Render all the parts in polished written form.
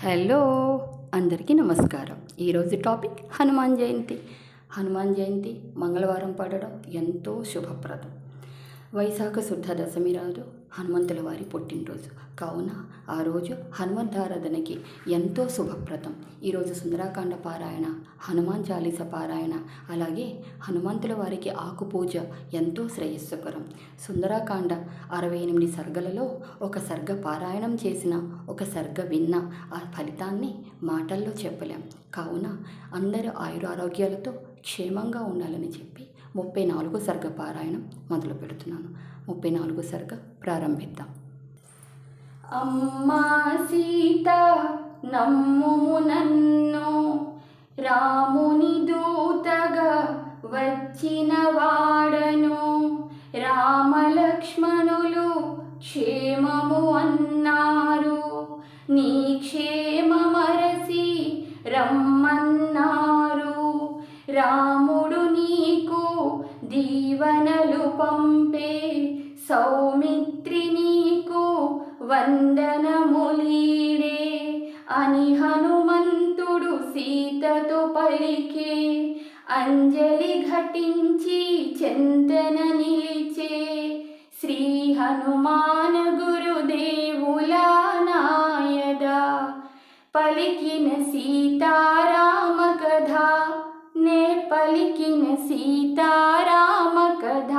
Hello, అందరికీ నమస్కారం. ఈరోజు టాపిక్ హనుమాన్ జయంతి. హనుమాన్ జయంతి మంగళవారం పడడం ఎంతో శుభప్రదం. వైశాఖ శుద్ధ దశమి రోజు హనుమంతుల వారి పుట్టినరోజు కావున ఆ రోజు హనుమంతారాధనకి ఎంతో శుభప్రదం. ఈరోజు సుందరాకాండ పారాయణ, హనుమాన్ చాలీస పారాయణ, అలాగే హనుమంతుల వారికి ఆకు పూజ ఎంతో శ్రేయస్సుకరం. సుందరాకాండ 68 సర్గలలో ఒక సర్గ పారాయణం చేసిన, ఒక సర్గ విన్న ఆ ఫలితాన్ని మాటల్లో చెప్పలేం. కావున అందరూ ఆయురారోగ్యాలతో క్షేమంగా ఉండాలని చెప్పి 34 సర్గ పారాయణం మొదలు పెడుతున్నాను. 34 సర్గ ప్రారంభిద్దాం. అమ్మా సీత నమ్ముము నన్ను, రాముని దూతగా వచ్చిన వాడను. రామలక్ష్మణులు క్షేమము అన్నారు, నీ క్షేమమరసి రమ్మన్నారు. రాముడు నీకు దీవనలు పంపే, సౌమిత్రి నీకు వందనములీడే అని హనుమంతుడు సీతతో పలికే. అంజలి ఘటించి చెంతన నిలిచే, శ్రీ హనుమాన గురుదేవుల నాయదా పలికిన సీతారామ కథ, నే పలికిన సీతారామ కథ.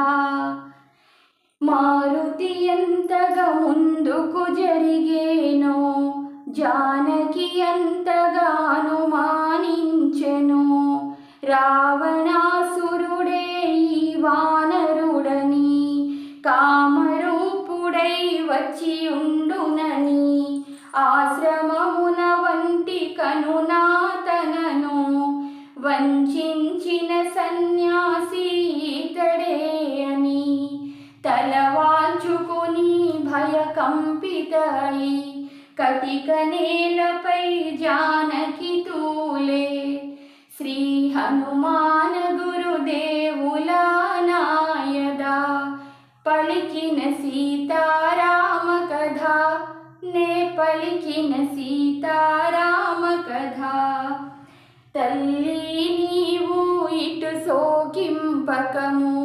మారుతి ఎంతగా ముందుకు జరిగేనో, జానకి ఎంతగా అనుమానించెను. రావణాసురుడే ఈ వానరుడని, కామరూపుడై వచ్చి ఉండునని, ఆశ్రమమున వంటి కనునాతనను వంచిన సన్యాసి ఇతడే అని, తలవాల్చుకుని భయకంపితై కటిక నేలపై జానకి తూలే. శ్రీ హనుమాన గురుదేవుల నాయదా పలికిన సీతారామ కథ, నే పలికిన సీతారామ కథ. తల్లి నీవు ఇటు సోకింపకము,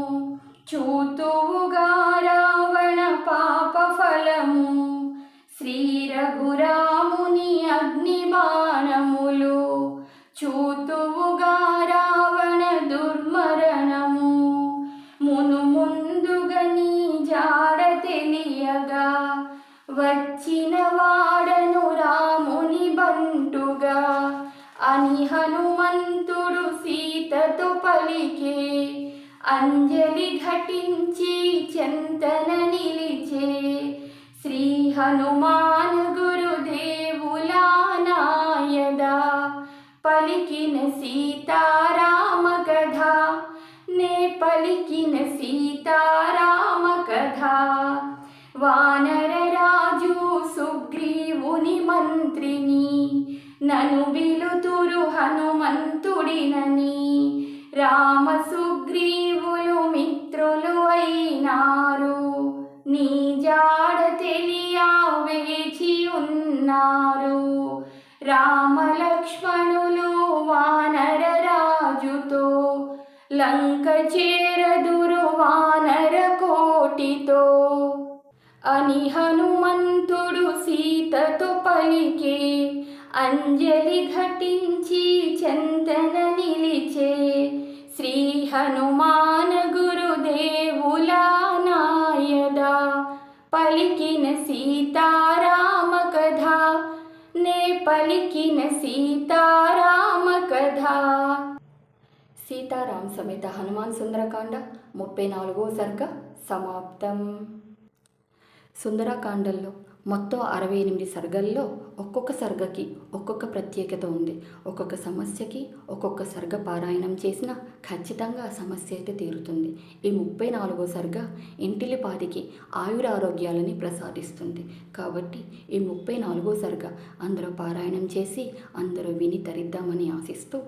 చూతువుగా రావణ పాప ఫలము. శ్రీ రఘురాముని అగ్నిబాణములు, చూతువుగా రావణ దుర్మరణము. ముందుగా నీ జాడ తెలియగా, వచ్చిన వాడను రాముని బంటుగా అని హనుమంతుడు సీతతో పలికే. అంజలి ఘటించి చెంతన నిలిచే, శ్రీ హనుమాన్ గురుదేవుల నాయదా పలికిన సీతారామ కథ, నే పలికిన సీతారామ కథ. వానర రాజు సుగ్రీవుని మంత్రిని, నను బిలుతురు హనుమంతుడినని. రామ సుగ్రీవులు మిత్రులు అయినారు, నీ జాడ తెలియా వేచి ఉన్నారు. రామలక్ష్మణులు వానర రాజుతో, లంక చేరదురు వానర కోటితో అని హనుమంతుడు సీతతో పలికే. అంజలి ఘటించి చెంతన నిలిచే, శ్రీ హనుమాన గురుదేవుల నాయదా పలికిన సీతారామ కథ, నే పలికిన సీతారామ కథ. సీతారాం సమేత హనుమాన్ సుందరకాండ 34వ సర్గ సమాప్తం. సుందరకాండల్లో మొత్తం 68 సర్గల్లో ఒక్కొక్క సర్గకి ఒక్కొక్క ప్రత్యేకత ఉంది. ఒక్కొక్క సమస్యకి ఒక్కొక్క సర్గ పారాయణం చేసినా ఖచ్చితంగా ఆ సమస్య అయితే తీరుతుంది. ఈ 34వ సర్గ ఇంటిలిపాదికి ఆయురారోగ్యాలని ప్రసాదిస్తుంది. కాబట్టి ఈ 34వ సర్గ అందరూ పారాయణం చేసి అందరూ విని తరిద్దామని ఆశిస్తూ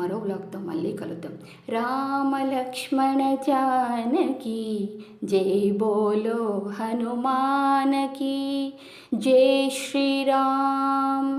మరో వ్లాగ్తో మళ్ళీ కలుద్దాం. రామ లక్ష్మణ జానకి జై బోలో హనుమానకి, జై శ్రీరామ్.